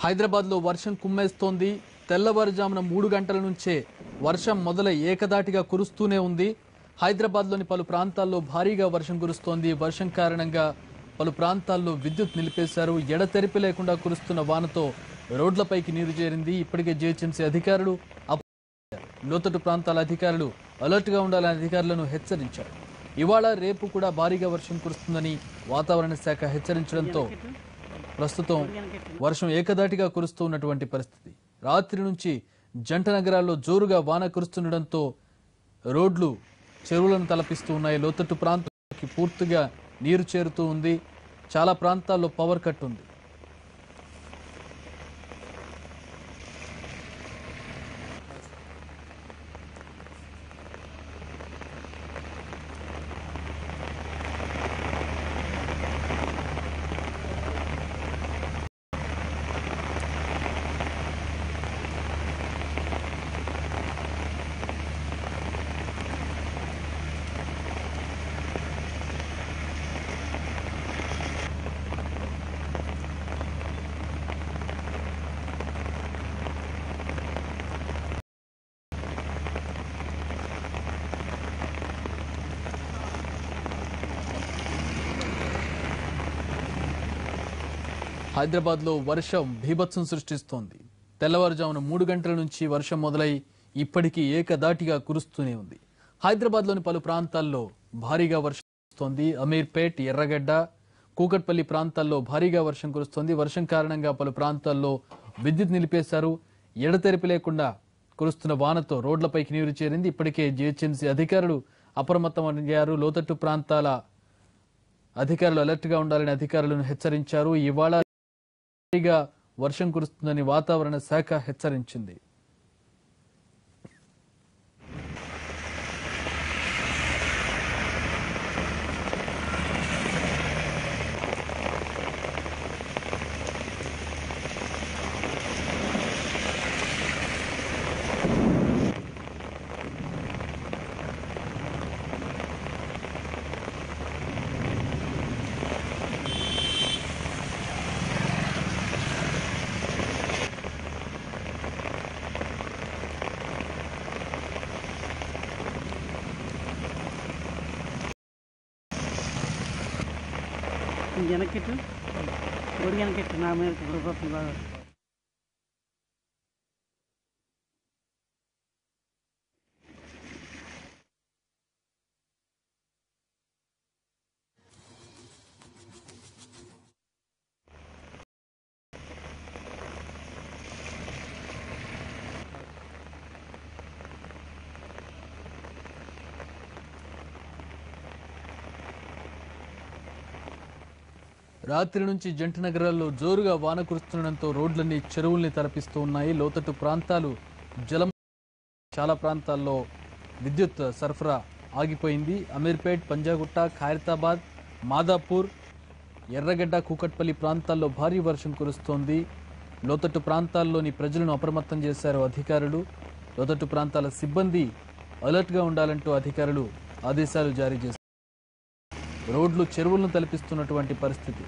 హైదరాబాద్ లో వర్షం కుమ్మేస్తోంది. తెల్లవారుజామున 3 గంటల నుంచే వర్షం మొదలై ఏకదాటిగా కురుస్తూనే ఉంది. హైదరాబాద్ లోని పలు ప్రాంతాల్లో భారీగా వర్షం కురుస్తోంది. వర్షం కారణంగా పలు ప్రాంతాల్లో విద్యుత్ నిలిపేశారు. ఎడతెరిపి లేకుండా కురుస్తున్న వానతో రోడ్లపైకి నీరు చేరింది. ఇప్పటికే జీహెచ్ఎంసీ అధికారులు లోతట్టు ప్రాంతాల అధికారులు అలర్ట్ గా ఉండాలని అధికారులను హెచ్చరించారు. ఇవాళ రేపు కూడా భారీగా వర్షం కురుస్తుందని వాతావరణ శాఖ హెచ్చరించడంతో ప్రస్తుతం వర్షం ఏకదాటిగా కురుస్తూ ఉన్నటువంటి పరిస్థితి. రాత్రి నుంచి జంట నగరాల్లో జోరుగా వాన కురుస్తుండటంతో రోడ్లు చెరువులను తలపిస్తూ ఉన్నాయి. లోతట్టు ప్రాంతానికి పూర్తిగా నీరు చేరుతూ ఉంది. చాలా ప్రాంతాల్లో పవర్ కట్ ఉంది. హైదరాబాద్ లో వర్షం భీభత్సం సృష్టిస్తోంది. తెల్లవారుజామున 3 గంటల నుంచి వర్షం మొదలై ఇప్పటికీ ఏకదాటిగా కురుస్తూనే ఉంది. హైదరాబాద్ లోని పలు ప్రాంతాల్లో భారీగా వర్షం కురుస్తోంది. అమీర్పేట్, ఎర్రగడ్డ, కూకట్పల్లి ప్రాంతాల్లో భారీగా వర్షం కురుస్తోంది. వర్షం కారణంగా పలు ప్రాంతాల్లో విద్యుత్ నిలిపేశారు. ఎడతెరిపి లేకుండా కురుస్తున్న వానతో రోడ్లపైకి నీరు చేరింది. ఇప్పటికే జీహెచ్ఎంసీ అధికారులు అప్రమత్తమయ్యారు. లోతట్టు ప్రాంతాల అధికారులు అలర్ట్ గా ఉండాలని అధికారులను హెచ్చరించారు. ఇవాళ వర్షం కురుస్తుందని వాతావరణ శాఖ హెచ్చరించింది. ಜನಕ್ಕಿಟ್ಟು ಹುಡುಗನಕ್ಕಿಟ್ಟು ನಾ ಮೇಲೆ ಹುಡುಗಪ್ಪ ಇವಾಗ రాత్రి నుంచి జంట నగరాల్లో జోరుగా వాన కురుస్తుండటంతో రోడ్లన్నీ చెరువుల్ని తలపిస్తూ ఉన్నాయి. లోతట్టు ప్రాంతాలు జలం, చాలా ప్రాంతాల్లో విద్యుత్ సరఫరా ఆగిపోయింది. అమీర్పేట్, పంజాగుట్ట, ఖైరతాబాద్, మాదాపూర్, ఎర్రగడ్డ, కూకట్పల్లి ప్రాంతాల్లో భారీ వర్షం కురుస్తోంది. లోతట్టు ప్రాంతాల్లోని ప్రజలను అప్రమత్తం చేశారు అధికారులు. లోతట్టు ప్రాంతాల సిబ్బంది అలర్ట్ గా ఉండాలంటూ అధికారులు ఆదేశాలు జారీ చేశారు. రోడ్లు చెరువులను తలపిస్తున్నటువంటి పరిస్థితి.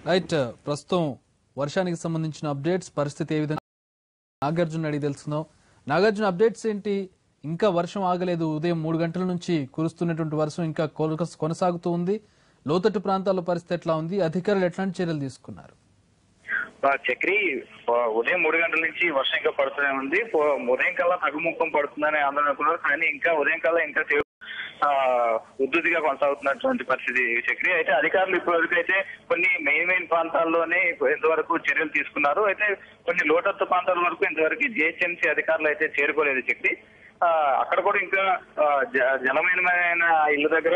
రైట్, ప్రస్తుతం వర్షానికి సంబంధించిన అప్డేట్స్, పరిస్థితి ఏ విధంగా నాగార్జున అడిగి తెలుసుకుందాం. నాగార్జున, అప్డేట్స్ ఏంటి? ఇంకా వర్షం ఆగలేదు. ఉదయం 3 గంటల నుంచి కురుస్తున్నటువంటి వర్షం ఇంకా కొనసాగుతూ ఉంది. లోతట్టు ప్రాంతాల్లో పరిస్థితి ఎట్లా ఉంది? అధికారులు ఎట్లాంటి చర్యలు తీసుకున్నారు? చక్రి, ఉదయం 3 గంటల నుంచి వర్షం ఇంకా పడుతూనే ఉంది. ఉదయం కల్లా తగ్గుముఖం పడుతుందని అందరూ అనుకున్నారు. కానీ ఇంకా ఉదయం కల్లా ఇంకా ఉద్ధృతిగా కొనసాగుతున్నటువంటి పరిస్థితి చక్రి. అయితే అధికారులు ఇప్పటివరకు అయితే కొన్ని మెయిన్ ప్రాంతాల్లోనే ఇంతవరకు చర్యలు తీసుకున్నారు. అయితే కొన్ని లోతట్టు ప్రాంతాల వరకు ఇంతవరకు జిహెచ్ఎంసీ అధికారులు అయితే చేరుకోలేదు చక్రి. అక్కడ కూడా ఇంకా జలమయమైన ఇళ్ల దగ్గర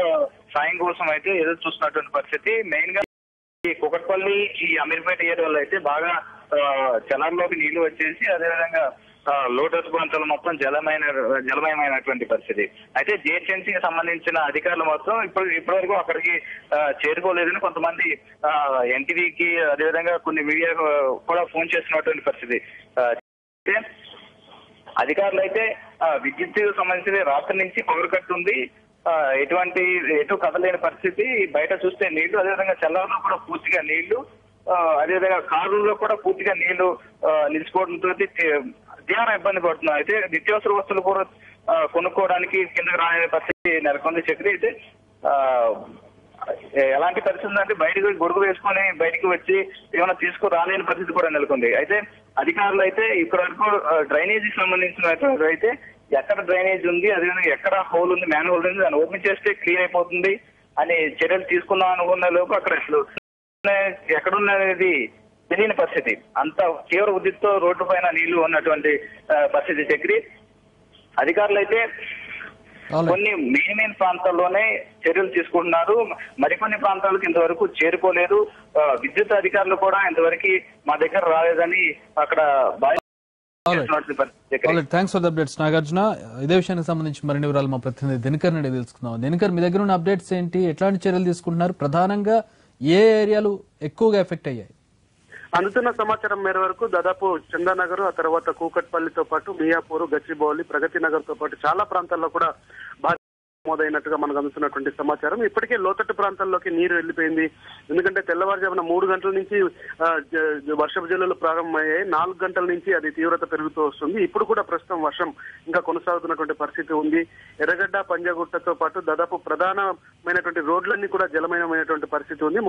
సాయం కోసం అయితే ఎదురు చూస్తున్నటువంటి పరిస్థితి. మెయిన్ గా ఈ కుకట్పల్లి, ఈ అమీర్పేట ఏరియాలో అయితే బాగా జలాల్లోకి నీళ్లు వచ్చేసి అదేవిధంగా లోతట్టు ప్రాంతాలు మొత్తం జలమయమైనటువంటి పరిస్థితి. అయితే జిహెచ్ఎంసీకి సంబంధించిన అధికారులు మొత్తం ఇప్పటి వరకు అక్కడికి చేరుకోలేదని కొంతమంది ఎన్టీవీకి అదేవిధంగా కొన్ని మీడియా కూడా ఫోన్ చేస్తున్నటువంటి పరిస్థితి. అధికారులు అయితే విద్యుత్ సంబంధించి రాత్రి నుంచి పవర్ కట్ ఉంది, ఎటు కదలేని పరిస్థితి. బయట చూస్తే నీళ్లు, అదేవిధంగా చెల్లవలో కూడా పూర్తిగా నీళ్లు, అదేవిధంగా కారులో కూడా పూర్తిగా నీళ్లు నిలిచిపోవడంతో తీవ్ర ఇబ్బంది పడుతున్నారు. అయితే నిత్యావసర వస్తువులు కూడా కొనుక్కోవడానికి కిందకి రాని పరిస్థితి నెలకొంది. చక్రి అయితే ఎలాంటి పరిస్థితి ఉందంటే బయటకు గొడుగు వేసుకొని బయటకు వచ్చి ఏమైనా తీసుకురాలేని పరిస్థితి కూడా నెలకొంది. అయితే అధికారులు అయితే ఇప్పటి వరకు డ్రైనేజీకి సంబంధించిన అయితే ఎక్కడ డ్రైనేజ్ ఉంది, అదేవిధంగా ఎక్కడ హోల్ ఉంది, మ్యాన్ హోల్ ఉంది, దాన్ని ఓపెన్ చేస్తే క్లియర్ అయిపోతుంది అని చర్యలు తీసుకుందాం అనుకున్న లోపు అక్కడ అసలు ఎక్కడున్నది తెలియని పరిస్థితి. అంత తీవ్ర ఉద్రిక్తో రోడ్డు పైన నీళ్లు ఉన్నటువంటి పరిస్థితి. చక్రి అధికారులు అయితే కొన్ని మెయిన్ ప్రాంతాల్లోనే చర్యలు తీసుకుంటున్నారు, మరికొన్ని ప్రాంతాలకు ఇంతవరకు చేరుకోలేదు. విద్యుత్ అధికారులు కూడా ఇంతవరకు మా దగ్గర రాలేదని అక్కడ thanks for the updates Nagarjuna. ఇదే విషయానికి సంబంధించి మరిన్ని వివరాలు మా ప్రతినిధి దినకర్ నుండి తెలుసుకుందాం. దినకర్, మీ దగ్గర ఉన్న అప్డేట్స్ ఏంటి? ఎట్లాంటి చర్యలు తీసుకుంటున్నారు? ప్రధానంగా ఏ ఏరియాలు ఎక్కువగా ఎఫెక్ట్ అయ్యాయి? అందుతున్న సమాచారం మేర వరకు దాదాపు చందానగర్, ఆ తర్వాత కూకట్పల్లితో పాటు మియాపూర్, గచ్చిబౌలి, ప్రగతి నగర్ తో పాటు చాలా ప్రాంతాల్లో కూడా భారీ నమోదైనట్టుగా మనకు అందుతున్నటువంటి సమాచారం. ఇప్పటికే లోతట్టు ప్రాంతాల్లోకి నీరు వెళ్లిపోయింది. ఎందుకంటే తెల్లవారుజామున 3 గంటల నుంచి వర్షపు జల్లులు ప్రారంభమయ్యాయి. 4 గంటల నుంచి అది తీవ్రత పెరుగుతూ వస్తుంది. ఇప్పుడు కూడా ప్రస్తుతం వర్షం ఇంకా కొనసాగుతున్నటువంటి పరిస్థితి ఉంది. ఎర్రగడ్డ, పంజాగుట్టతో పాటు దాదాపు ప్రధానమైనటువంటి రోడ్లన్నీ కూడా జలమయమైనటువంటి పరిస్థితి ఉంది.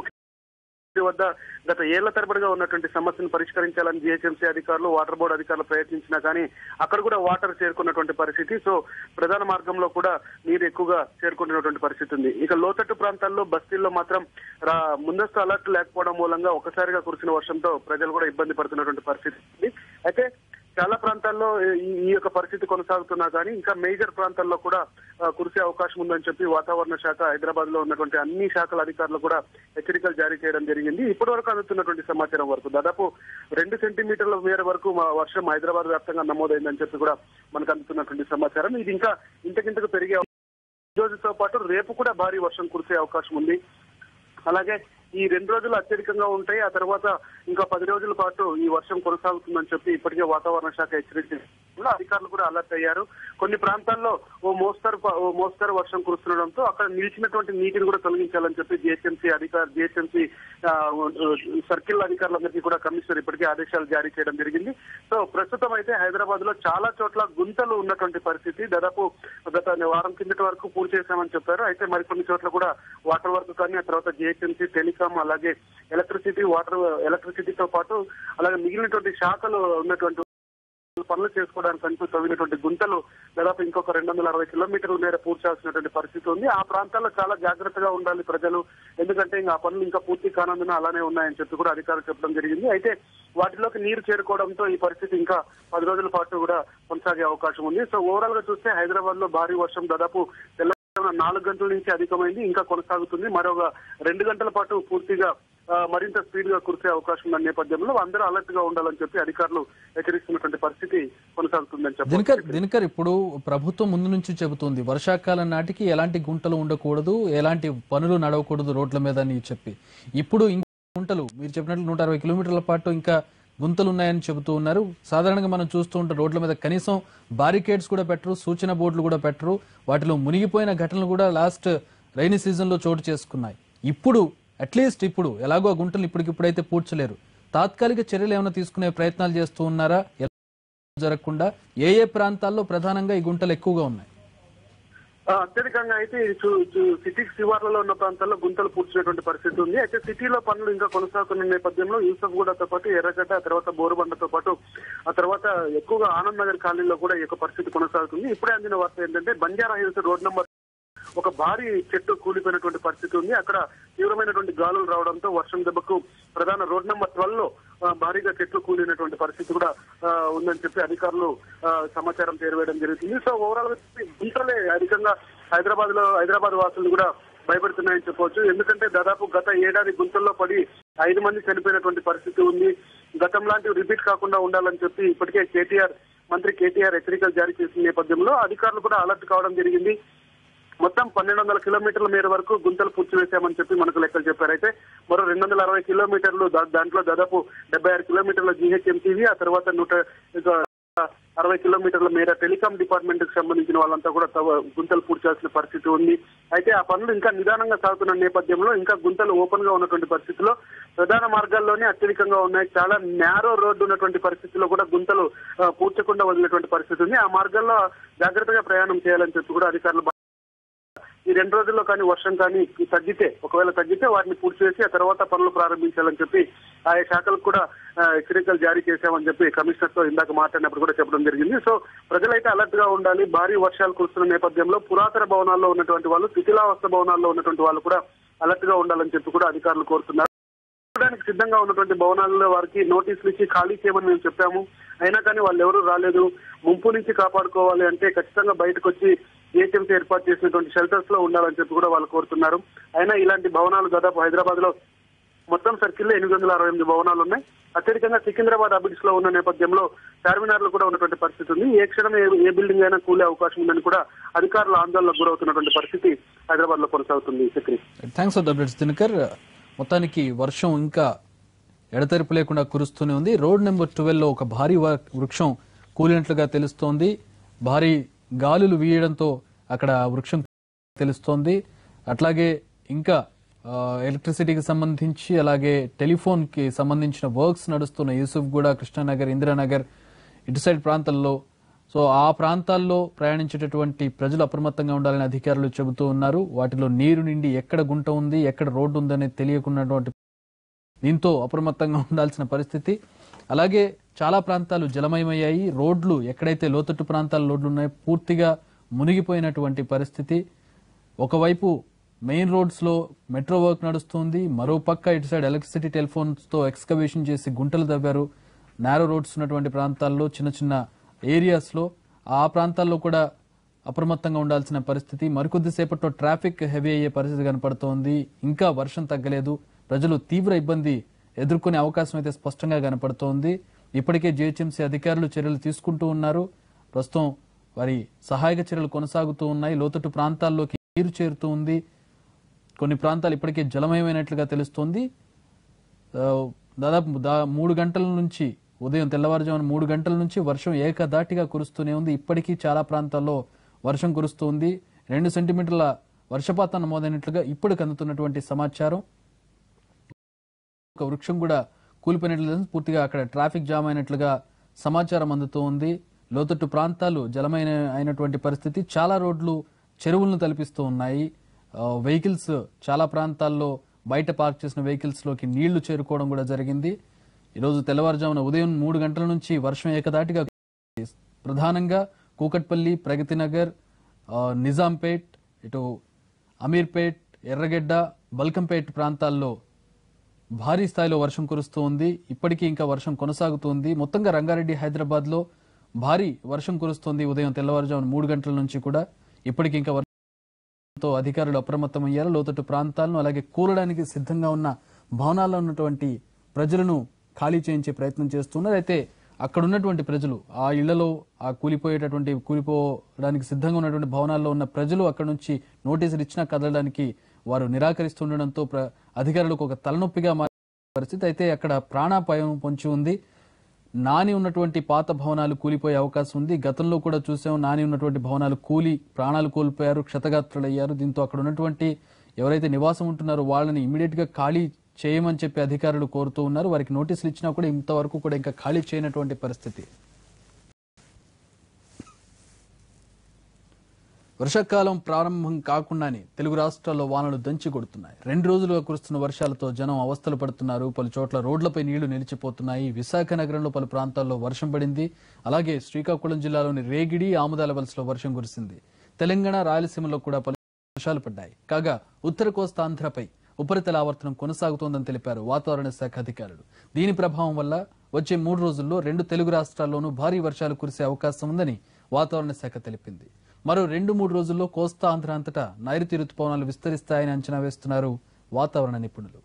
వద్ద గత ఏళ్ల తరబడిగా ఉన్నటువంటి సమస్యను పరిష్కరించాలని జిహెచ్ఎంసీ అధికారులు, వాటర్ బోర్డు అధికారులు ప్రయత్నించినా కానీ అక్కడ కూడా వాటర్ చేరుకున్నటువంటి పరిస్థితి. సో ప్రధాన మార్గంలో కూడా నీరు ఎక్కువగా చేరుకుంటున్నటువంటి పరిస్థితి ఉంది. ఇక లోతట్టు ప్రాంతాల్లో, బస్తీల్లో మాత్రం ముందస్తు అలర్ట్ లేకపోవడం మూలంగా ఒకసారిగా కురిసిన వర్షంతో ప్రజలు కూడా ఇబ్బంది పడుతున్నటువంటి పరిస్థితి ఉంది. అయితే చాలా ప్రాంతాల్లో ఈ యొక్క పరిస్థితి కొనసాగుతున్నా కానీ ఇంకా మేజర్ ప్రాంతాల్లో కూడా కురిసే అవకాశం ఉందని చెప్పి వాతావరణ శాఖ, హైదరాబాద్ లో ఉన్నటువంటి అన్ని శాఖల అధికారులు కూడా హెచ్చరికలు జారీ చేయడం జరిగింది. ఇప్పటి వరకు అందుతున్నటువంటి సమాచారం వరకు దాదాపు 2 సెంటీమీటర్ల మేర వరకు వర్షం హైదరాబాద్ వ్యాప్తంగా నమోదైందని చెప్పి కూడా మనకు అందుతున్నటువంటి సమాచారం. ఇది ఇంకా ఇంతకింతకు పెరిగే రోజుతో పాటు రేపు కూడా భారీ వర్షం కురిసే అవకాశం ఉంది. అలాగే ఈ 2 రోజులు అత్యధికంగా ఉంటాయి. ఆ తర్వాత ఇంకా 10 రోజుల పాటు ఈ వర్షం కొనసాగుతుందని చెప్పి ఇప్పటికే వాతావరణ శాఖ హెచ్చరించింది. అధికారులు కూడా అలర్ట్ అయ్యారు. కొన్ని ప్రాంతాల్లో ఓ మోస్తరు వర్షం కురుస్తుండడంతో అక్కడ నిలిచినటువంటి నీటిని కూడా తొలగించాలని చెప్పి జిహెచ్ఎంసీ సర్కిల్ అధికారులందరికీ కూడా కమిషనర్ ఇప్పటికే ఆదేశాలు జారీ చేయడం జరిగింది. సో ప్రస్తుతం అయితే హైదరాబాద్ లో చాలా చోట్ల గుంతలు ఉన్నటువంటి పరిస్థితి. దాదాపు గత వారం కిందటి వరకు పూర్తి చేశామని చెప్పారు. అయితే మరికొన్ని చోట్ల కూడా వాటర్ వర్క్ కానీ, ఆ తర్వాత జిహెచ్ఎంసీ, టెలికాం, అలాగే ఎలక్ట్రిసిటీతో పాటు అలాగే మిగిలినటువంటి శాఖలు ఉన్నటువంటి పనులు చేసుకోవడానికి అంటూ తవ్వినటువంటి గుంతలు దాదాపు ఇంకొక 260 కిలోమీటర్ల మేర పూడ్చాల్సినటువంటి పరిస్థితి ఉంది. ఆ ప్రాంతాల్లో చాలా జాగ్రత్తగా ఉండాలి ప్రజలు. ఎందుకంటే ఆ పనులు ఇంకా పూర్తి కానందున అలానే ఉన్నాయని చెప్పి కూడా అధికారులు చెప్పడం జరిగింది. అయితే వాటిలోకి నీరు చేరుకోవడంతో ఈ పరిస్థితి ఇంకా 10 రోజుల పాటు కూడా కొనసాగే అవకాశం ఉంది. సో ఓవరాల్ గా చూస్తే హైదరాబాద్ లో భారీ వర్షం దాదాపు 4 గంటల నుంచి అధికమైంది, ఇంకా కొనసాగుతుంది. మరొక 2 గంటల పాటు పూర్తిగా మరింత స్పీడ్ గా కురిసే అవకాశం ఉన్న నేపథ్యంలో అందరూ అలర్ట్ గా ఉండాలని చెప్పి అధికారులు హెచ్చరిస్తున్నటువంటి పరిస్థితి కొనసాగుతుందని చెప్పారు. దినకర్, ఇప్పుడు ప్రభుత్వం ముందు నుంచి చెబుతోంది వర్షాకాలం నాటికి ఎలాంటి గుంటలు ఉండకూడదు, ఎలాంటి పనులు నడవకూడదు రోడ్ల మీద అని చెప్పి. ఇప్పుడు ఇంకా గుంటలు మీరు చెప్పినట్లు 160 కిలోమీటర్ల పాటు ఇంకా గుంతలు ఉన్నాయని చెబుతూ ఉన్నారు. సాధారణంగా మనం చూస్తూ ఉంటే రోడ్ల మీద కనీసం బారికేడ్స్ కూడా పెట్టరు, సూచన బోర్డులు కూడా పెట్టరు. వాటిలో మునిగిపోయిన ఘటనలు కూడా లాస్ట్ రైనీ సీజన్ లో చోటు చేసుకున్నాయి. ఇప్పుడు అట్లీస్ట్ ఇప్పుడు ఎలాగో ఆ గుంటలు ఇప్పటికిప్పుడైతే పూడ్చలేరు. తాత్కాలిక చర్యలు ఏమైనా తీసుకునే ప్రయత్నాలు చేస్తూ ఉన్నారా? జరగకుండా ఏ ప్రాంతాల్లో ప్రధానంగా ఈ గుంటలు ఎక్కువగా ఉన్నాయి? అత్యధికంగా అయితే సిటీ శివార్లలో ఉన్న ప్రాంతాల్లో గుంతలు పూడ్చినటువంటి పరిస్థితి ఉంది. అయితే సిటీలో పనులు ఇంకా కొనసాగుతున్న నేపథ్యంలో యూసఫ్గూడతో పాటు ఎర్రగడ్డ, ఆ తర్వాత బోరుబండతో పాటు ఆ తర్వాత ఎక్కువగా ఆనంద్ నగర్ కాలనీలో కూడా ఈ యొక్క పరిస్థితి కొనసాగుతుంది. ఇప్పుడే అందిన వార్త ఏంటంటే బంజారా హిల్స్ రోడ్ నెంబర్ ఒక భారీ చెట్టు కూలిపోయినటువంటి పరిస్థితి ఉంది. అక్కడ తీవ్రమైనటువంటి గాలులు రావడంతో వర్షం దెబ్బకు ప్రధాన రోడ్ నెంబర్ 12 లో భారీగా చెట్లు కూలినటువంటి పరిస్థితి కూడా ఉందని చెప్పి అధికారులు సమాచారం చేరవేయడం జరుగుతుంది. సో ఓవరాల్ గుంటలే అధికంగా హైదరాబాద్ వాసులు కూడా భయపడుతున్నాయని చెప్పవచ్చు. ఎందుకంటే దాదాపు గత ఏడాది గుంతల్లో పడి 5 మంది చనిపోయినటువంటి పరిస్థితి ఉంది. గతం లాంటివి రిపీట్ కాకుండా ఉండాలని చెప్పి ఇప్పటికే మంత్రి కేటీఆర్ హెచ్చరికలు జారీ చేసిన నేపథ్యంలో అధికారులు కూడా అలర్ట్ కావడం జరిగింది. మొత్తం 1200 కిలోమీటర్ల మేర వరకు గుంతలు పూడ్చివేశామని చెప్పి మనకు లెక్కలు చెప్పారు. అయితే మరో 260 కిలోమీటర్లు, దాంట్లో దాదాపు 76 కిలోమీటర్ల జిహెచ్ఎంసీవి, ఆ తర్వాత 60 కిలోమీటర్ల మేర టెలికాం డిపార్ట్మెంట్ కి సంబంధించిన వాళ్ళంతా కూడా గుంతలు పూడ్చాల్సిన పరిస్థితి ఉంది. అయితే ఆ పనులు ఇంకా నిదానంగా సాగుతున్న నేపథ్యంలో ఇంకా గుంతలు ఓపెన్ గా ఉన్నటువంటి పరిస్థితిలో ప్రధాన మార్గాల్లోనే అత్యధికంగా ఉన్నాయి. చాలా నేరో రోడ్డు ఉన్నటువంటి పరిస్థితిలో కూడా గుంతలు పూడ్చకుండా వదిలేటువంటి పరిస్థితి ఉంది. ఆ మార్గాల్లో జాగ్రత్తగా ప్రయాణం చేయాలని చెప్పి కూడా అధికారులు ఈ 2 రోజుల్లో కానీ వర్షం కానీ ఒకవేళ తగ్గితే వాటిని పూర్తి చేసి ఆ తర్వాత పనులు ప్రారంభించాలని చెప్పి ఆయా శాఖలకు కూడా హెచ్చరికలు జారీ చేశామని చెప్పి కమిషనర్ తో ఇందాక మాట్లాడినప్పుడు కూడా చెప్పడం జరిగింది. సో ప్రజలైతే అలర్ట్ గా ఉండాలి. భారీ వర్షాలు కురుస్తున్న నేపథ్యంలో పురాతన భవనాల్లో ఉన్నటువంటి వాళ్ళు, శిథిలావస్థ భవనాల్లో ఉన్నటువంటి వాళ్ళు కూడా అలర్ట్ గా ఉండాలని చెప్పి కూడా అధికారులు కోరుతున్నారు. చూడడానికి సిద్ధంగా ఉన్నటువంటి భవనాల్లో వారికి నోటీసులు ఇచ్చి ఖాళీ చేయమని మేము చెప్పాము. అయినా కానీ వాళ్ళు ఎవరూ రాలేదు. ముంపు నుంచి కాపాడుకోవాలి అంటే ఖచ్చితంగా బయటకు వచ్చి జిహెచ్ఎంసీ ఏర్పాటు చేసినటువంటి షెల్టర్స్ లో ఉండాలని చెప్పి కూడా వాళ్ళు కోరుతున్నారు. అయినా ఇలాంటి భవనాలు దాదాపు హైదరాబాద్ లో మొత్తం సర్కిల్లో 868 భవనాలు ఉన్నాయి. అత్యధికంగా సికింద్రాబాద్ అబిడ్స్ లో ఉన్న నేపథ్యంలో చార్మినార్ లో కూడా ఉన్నటువంటి పరిస్థితి ఉంది. ఏ క్షణం ఏ బిల్డింగ్ అయినా కూలే అవకాశం ఉందని కూడా అధికారులు ఆందోళనకు గురవుతున్నటువంటి పరిస్థితి హైదరాబాద్ లో కొనసాగుతుంది. Thanks for the updates Dinakar. మొత్తానికి వర్షం ఇంకా ఎడతెరిపి లేకుండా కురుస్తూనే ఉంది. రోడ్ నెంబర్ 12 లో ఒక భారీ వృక్షం కూలినట్లుగా తెలుస్తోంది. భారీ గాలులు వీయడంతో అక్కడ వృక్షం తెలుస్తోంది. అట్లాగే ఇంకా ఎలక్ట్రిసిటీకి సంబంధించి అలాగే టెలిఫోన్ కి సంబంధించిన వర్క్స్ నడుస్తున్న యూసుఫ్గూడ, కృష్ణానగర్, ఇందిరానగర్ ఇటు సైడ్ ప్రాంతాల్లో, సో ఆ ప్రాంతాల్లో ప్రయాణించేటటువంటి ప్రజలు అప్రమత్తంగా ఉండాలని అధికారులు చెబుతూ ఉన్నారు. వాటిలో నీరు నిండి ఎక్కడ గుంట ఉంది, ఎక్కడ రోడ్డు ఉందనేది తెలియకున్నటువంటి దీంతో అప్రమత్తంగా ఉండాల్సిన పరిస్థితి. అలాగే చాలా ప్రాంతాలు జలమయమయ్యాయి. రోడ్లు ఎక్కడైతే లోతట్టు ప్రాంతాల రోడ్లు ఉన్నాయో పూర్తిగా మునిగిపోయినటువంటి పరిస్థితి. ఒకవైపు మెయిన్ రోడ్స్ లో మెట్రో వర్క్ నడుస్తుంది, మరో పక్క ఇటు సైడ్ ఎలక్ట్రిసిటీ టెలిఫోన్స్ తో ఎక్స్కవేషన్ చేసి గుంటలు తవ్వారు. నేరో రోడ్స్ ఉన్నటువంటి ప్రాంతాల్లో, చిన్న చిన్న ఏరియాస్ లో ఆ ప్రాంతాల్లో కూడా అప్రమత్తంగా ఉండాల్సిన పరిస్థితి. మరికొద్ది సేపట్లో ట్రాఫిక్ హెవీ అయ్యే పరిస్థితి కనపడుతోంది. ఇంకా వర్షం తగ్గలేదు. ప్రజలు తీవ్ర ఇబ్బంది ఎదుర్కొనే అవకాశం అయితే స్పష్టంగా కనపడుతోంది. ఇప్పటికే జీహెచ్ఎంసీ అధికారులు చర్యలు తీసుకుంటూ ఉన్నారు. ప్రస్తుతం వారి సహాయక చర్యలు కొనసాగుతూ ఉన్నాయి. లోతట్టు ప్రాంతాల్లోకి నీరు చేరుతూ ఉంది. కొన్ని ప్రాంతాలు ఇప్పటికే జలమయమైనట్లుగా తెలుస్తోంది. దాదాపు 3 గంటల నుంచి, ఉదయం తెల్లవారుజామున 3 గంటల నుంచి వర్షం ఏకధాటిగా కురుస్తూనే ఉంది. ఇప్పటికీ చాలా ప్రాంతాల్లో వర్షం కురుస్తోంది. 2 సెంటీమీటర్ల వర్షపాతం నమోదైనట్లుగా ఇప్పటికి అందుతున్నటువంటి సమాచారం. ఒక వృక్షం కూడా కూలిపోయినట్లు పూర్తిగా అక్కడ ట్రాఫిక్ జామ్ అయినట్లుగా సమాచారం అందుతూ ఉంది. లోతట్టు ప్రాంతాలు జలమైన అయినటువంటి పరిస్థితి. చాలా రోడ్లు చెరువులను తలపిస్తూ ఉన్నాయి. వెహికల్స్ చాలా ప్రాంతాల్లో బయట పార్క్ చేసిన వెహికల్స్ లోకి నీళ్లు చేరుకోవడం కూడా జరిగింది. ఈరోజు తెల్లవారుజామున ఉదయం 3 గంటల నుంచి వర్షం ఏకదాటిగా ప్రధానంగా కూకట్పల్లి, ప్రగతినగర్, నిజాంపేట్, ఇటు అమీర్పేట్, ఎర్రగడ్డ, బల్కంపేట్ ప్రాంతాల్లో భారీ స్థాయిలో వర్షం కురుస్తూ ఉంది. ఇప్పటికీ ఇంకా వర్షం కొనసాగుతోంది. మొత్తంగా రంగారెడ్డి, హైదరాబాద్ లో భారీ వర్షం కురుస్తోంది. ఉదయం తెల్లవారుజామున 3 గంటల నుంచి కూడా ఇప్పటికీ ఇంకా వర్షంతో అధికారులు అప్రమత్తమయ్యారు. లోతట్టు ప్రాంతాలను అలాగే కూలడానికి సిద్ధంగా ఉన్న భవనాల్లో ఉన్నటువంటి ప్రజలను ఖాళీ చేయించే ప్రయత్నం చేస్తున్నారు. అయితే అక్కడ ఉన్నటువంటి ప్రజలు, ఆ ఇళ్లలో ఆ కూలిపోవడానికి సిద్ధంగా ఉన్నటువంటి భవనాల్లో ఉన్న ప్రజలు అక్కడ నుంచి నోటీసులు ఇచ్చినా కదలడానికి వారు నిరాకరిస్తుండడంతో అధికారులకు ఒక తలనొప్పిగా మారిన పరిస్థితి. అయితే అక్కడ ప్రాణాపాయం పొంచి ఉంది. నాని ఉన్నటువంటి పాత భవనాలు కూలిపోయే అవకాశం ఉంది. గతంలో కూడా చూసాం, నాని ఉన్నటువంటి భవనాలు కూలి ప్రాణాలు కోల్పోయారు, క్షతగాత్రులయ్యారు. దీంతో అక్కడ ఉన్నటువంటి ఎవరైతే నివాసం ఉంటున్నారో వాళ్ళని ఇమీడియట్ గా ఖాళీ చేయమని చెప్పి అధికారులు కోరుతూ ఉన్నారు. వారికి నోటీసులు ఇచ్చినా కూడా ఇంతవరకు కూడా ఇంకా ఖాళీ చేయనటువంటి పరిస్థితి. వర్షాకాలం ప్రారంభం కాకుండానే తెలుగు రాష్ట్రాల్లో వానలు దంచి కొడుతున్నాయి. 2 రోజులుగా కురుస్తున్న వర్షాలతో జనం అవస్థలు పడుతున్నారు. పలు చోట్ల రోడ్లపై నీళ్లు నిలిచిపోతున్నాయి. విశాఖ నగరంలో పలు ప్రాంతాల్లో వర్షం పడింది. అలాగే శ్రీకాకుళం జిల్లాలోని రేగిడి, ఆముదాల వలసలో వర్షం కురిసింది. తెలంగాణ, రాయలసీమలో కూడా పలు వర్షాలు పడ్డాయి. కాగా ఉత్తర కోస్తాంధ్రపై ఉపరితల ఆవర్తనం కొనసాగుతోందని తెలిపారు వాతావరణ శాఖ అధికారులు. దీని ప్రభావం వల్ల వచ్చే 3 రోజుల్లో 2 తెలుగు రాష్ట్రాల్లోనూ భారీ వర్షాలు కురిసే అవకాశం ఉందని వాతావరణ శాఖ తెలిపింది. మరో 2-3 రోజుల్లో కోస్తా ఆంధ్ర అంతటా నైరుతి రుతుపవనాలు విస్తరిస్తాయని అంచనా వేస్తున్నారు వాతావరణ నిపుణులు.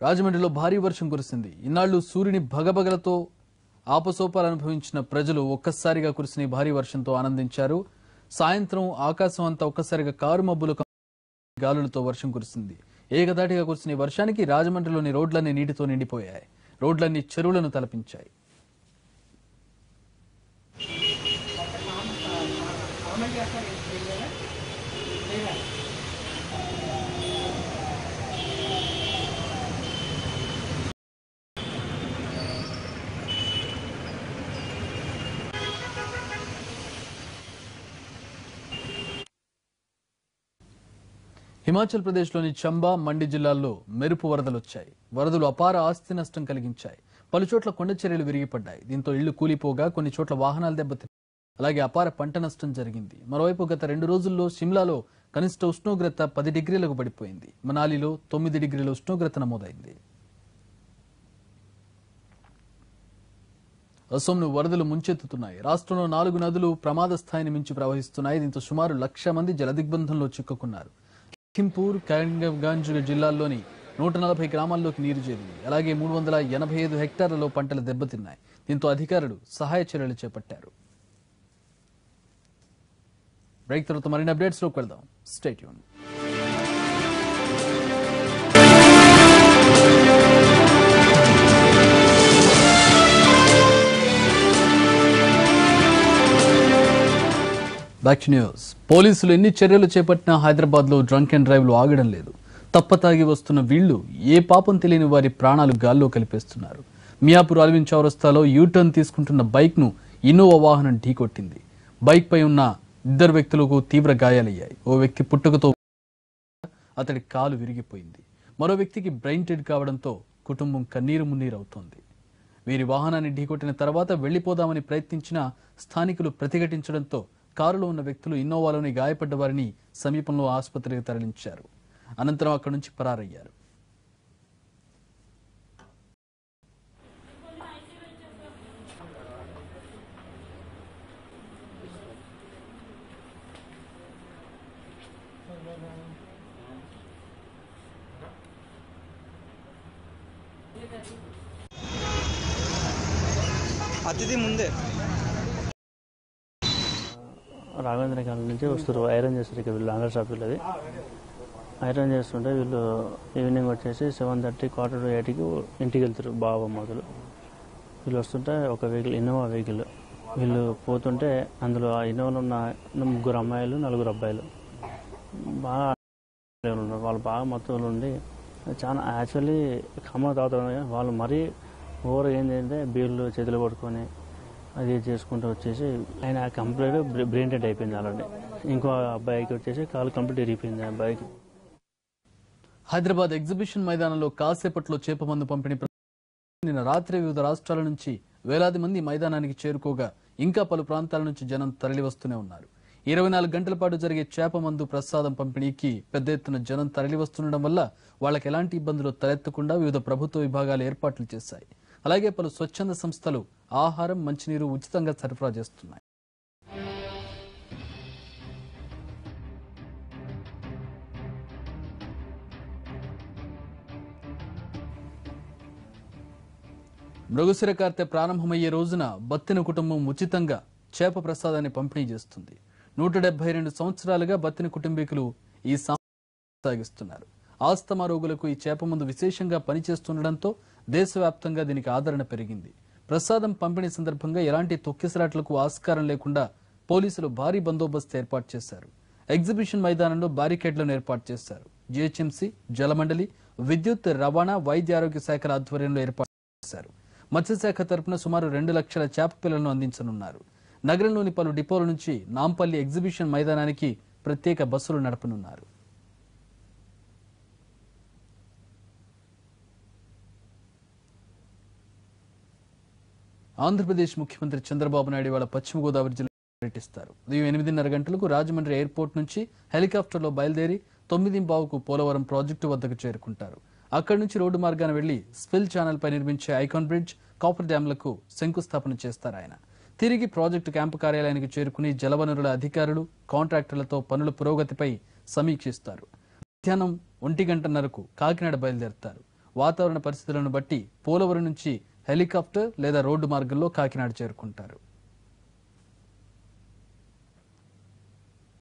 రాజమండ్రిలో భారీ వర్షం కురిసింది. ఇన్నాళ్లు సూర్యుని భగభగలతో ఆపసోపాలు అనుభవించిన ప్రజలు ఒక్కసారిగా కురిసిన భారీ వర్షంతో ఆనందించారు. సాయంత్రం ఆకాశం అంతా ఒక్కసారిగా కారు మబ్బులు గాలులతో వర్షం కురిసింది. ఏకధాటిగా కురిసిన ఈ వర్షానికి రాజమండ్రిలోని రోడ్లన్నీ నీటితో నిండిపోయాయి. రోడ్లన్నీ చెరువులను తలపించాయి. హిమాచల్ ప్రదేశ్లోని చంబా, మండి జిల్లాల్లో మెరుపు వరదలు వచ్చాయి. వరదలు అపార ఆస్తి నష్టం కలిగించాయి. పలుచోట్ల కొండ చర్యలు విరిగిపడ్డాయి. దీంతో ఇళ్లు కూలిపోగా కొన్ని చోట్ల వాహనాలు దెబ్బతిన్నాయి. అలాగే అపార పంట నష్టం జరిగింది. మరోవైపు గత 2 రోజుల్లో సిమ్లాలో కనిష్ట ఉష్ణోగ్రత 10 డిగ్రీలకు పడిపోయింది. మనాలిలో 9 డిగ్రీల ఉష్ణోగ్రత నమోదైంది. అసోంను వరదలు ముంచెత్తుతున్నాయి. రాష్ట్రంలో 4 నదులు ప్రమాద స్థాయిని మించి ప్రవహిస్తున్నాయి. దీంతో సుమారు 1,00,000 మంది జలదిగ్బంధంలో చిక్కుకున్నారు. లఖింపూర్, కరీంగంజ్ జిల్లాల్లోని 140 గ్రామాల్లోకి నీరు చేరింది. అలాగే 385 హెక్టార్లలో పంటలు దెబ్బతిన్నాయి. దీంతో అధికారులు సహాయ చర్యలు చేపట్టారు. బ్రేక్ తర్వాత మరిన్ని అప్డేట్స్ లోకి వెళ్దాం. Stay tune. Back to news. పోలీసులు ఎన్ని చర్యలు చేపట్టినా హైదరాబాద్ లో డ్రంక్ అండ్ డ్రైవ్ లు ఆగడం లేదు. తప్పతాగి వస్తున్న వీళ్లు ఏ పాపం తెలియని వారి ప్రాణాలు గాల్లో కలిపేస్తున్నారు. మియాపూర్ అరవింద్ చౌరస్తాలో యూటర్న్ తీసుకుంటున్న బైక్ ను ఇన్నోవా వాహనం ఢీకొట్టింది. బైక్ పై ఉన్న 2 వ్యక్తులకు తీవ్ర గాయాలయ్యాయి. ఓ వ్యక్తి పుట్టుకతో అతడి కాలు విరిగిపోయింది. మరో వ్యక్తికి బ్రెయిన్ డెడ్ కావడంతో కుటుంబం కన్నీరు మున్నీరవుతోంది. వీరి వాహనాన్ని ఢీకొట్టిన తర్వాత వెళ్లిపోదామని ప్రయత్నించిన స్థానికులు ప్రతిఘటించడంతో కారులో ఉన్న వ్యక్తులు ఇన్నోవాలోని గాయపడ్డ వారిని సమీపంలో ఆసుపత్రికి తరలించారు. అనంతరం అక్కడి నుంచి పరారయ్యారు. అతిథి ముందే రాఘవేంద్ర కాలనీ నుంచి వస్తారు. ఐరన్ చేస్తారు. ఇక్కడ వీళ్ళు ఆంధ్ర షాప్ వీళ్ళది. ఐరన్ చేస్తుంటే వీళ్ళు ఈవినింగ్ వచ్చేసి 7:30 7:45కి ఇంటికి వెళ్తారు. బావ మొదలు వీళ్ళు వస్తుంటే ఒక వెహికల్, ఇన్నోవా వెహికల్, వీళ్ళు పోతుంటే అందులో ఆ ఇన్నోవాలో ఉన్న 3 అమ్మాయిలు 4 అబ్బాయిలు బాగా ఉన్నారు. వాళ్ళు బాగా మొత్తం ఉండి చాలా యాక్చువల్లీ ఖమ్మం తాగుతారు. వాళ్ళు మరీ ఓవర్ ఏంటంటే బీర్లు చేతులు పట్టుకొని అది చేసుకుంటూ వచ్చేసి ఆయన కంప్లీట్ బ్రెయిన్ డెడ్ అయిపోయింది. ఆల్రెడీ ఇంకో అబ్బాయికి వచ్చేసి కాలు కంప్లీట్ ఇరిగిపోయింది. ఆ అబ్బాయికి హైదరాబాద్ ఎగ్జిబిషన్ మైదానంలో కాసేపట్లో చేపమందు పంపిణీ నిన్న రాత్రి వివిధ రాష్ట్రాల నుంచి వేలాది మంది మైదానానికి చేరుకోగా ఇంకా పలు ప్రాంతాల నుంచి జనం తరలి వస్తూనే ఉన్నారు. 24 గంటల పాటు జరిగే చేపమందు ప్రసాదం పంపిణీకి పెద్ద ఎత్తున జనం తరలి వస్తుండడం వల్ల వాళ్ళకి ఎలాంటి ఇబ్బందులు తలెత్తకుండా వివిధ ప్రభుత్వ విభాగాలు ఏర్పాట్లు చేశాయి. అలాగే పలు స్వచ్ఛంద సంస్థలు ఆహారం, మంచినీరు ఉచితంగా సరఫరా చేస్తున్నాయి. మృగశిర కార్తె ప్రారంభమయ్యే రోజున బత్తిన కుటుంబం ఉచితంగా చేప ప్రసాదాన్ని పంపిణీ చేస్తుంది. 172 సంవత్సరాలుగా బత్తిన కుటుంబీకులు ఈ సాగిస్తున్నారు. ఆస్తమా రోగులకు ఈ చేప మందు విశేషంగా పనిచేస్తుండటంతో దేశవ్యాప్తంగా దీనికి ఆదరణ పెరిగింది. ప్రసాదం పంపిణీ సందర్భంగా ఎలాంటి తొక్కిసలాట్లకు ఆస్కారం లేకుండా పోలీసులు భారీ బందోబస్తు ఏర్పాటు చేశారు. ఎగ్జిబిషన్ మైదానంలో బారికేడ్లను ఏర్పాటు చేశారు. జీహెచ్ఎంసీ, జలమండలి, విద్యుత్, రవాణా, వైద్య ఆరోగ్య శాఖల ఆధ్వర్యంలో ఏర్పాటు చేశారు. మత్స్యశాఖ తరపున సుమారు 2 లక్షల చేప పిల్లలను అందించనున్నారు. నగరంలోని పలు డిపోల నుంచి నాంపల్లి ఎగ్జిబిషన్ మైదానానికి ప్రత్యేక బస్సులు నడపనున్నారు. ఆంధ్రప్రదేశ్ ముఖ్యమంత్రి చంద్రబాబు నాయుడు వాళ్ళ పశ్చిమ గోదావరి జిల్లా పర్యటిస్తారు. ఉదయం 8:30 గంటలకు రాజమండ్రి ఎయిర్పోర్ట్ నుంచి హెలికాప్టర్లో బయలుదేరి 9:15కు పోలవరం ప్రాజెక్టు వద్దకు చేరుకుంటారు. అక్కడి నుంచి రోడ్డు మార్గాన వెళ్లి స్పిల్ ఛానల్ పై నిర్మించే ఐకాన్ బ్రిడ్జ్, కాపర్ డ్యాంలకు శంకుస్థాపన చేస్తారు. ఆయన తిరిగి ప్రాజెక్టు క్యాంపు కార్యాలయానికి చేరుకుని జలవనరుల అధికారులు, కాంట్రాక్టర్లతో పనుల పురోగతిపై సమీక్షిస్తారు. మధ్యాహ్నం 1:30కు కాకినాడ బయలుదేరుతారు. వాతావరణ పరిస్థితులను బట్టి పోలవరం నుంచి హెలికాప్టర్ లేదా రోడ్డు మార్గంలో కాకినాడ చేరుకుంటారు.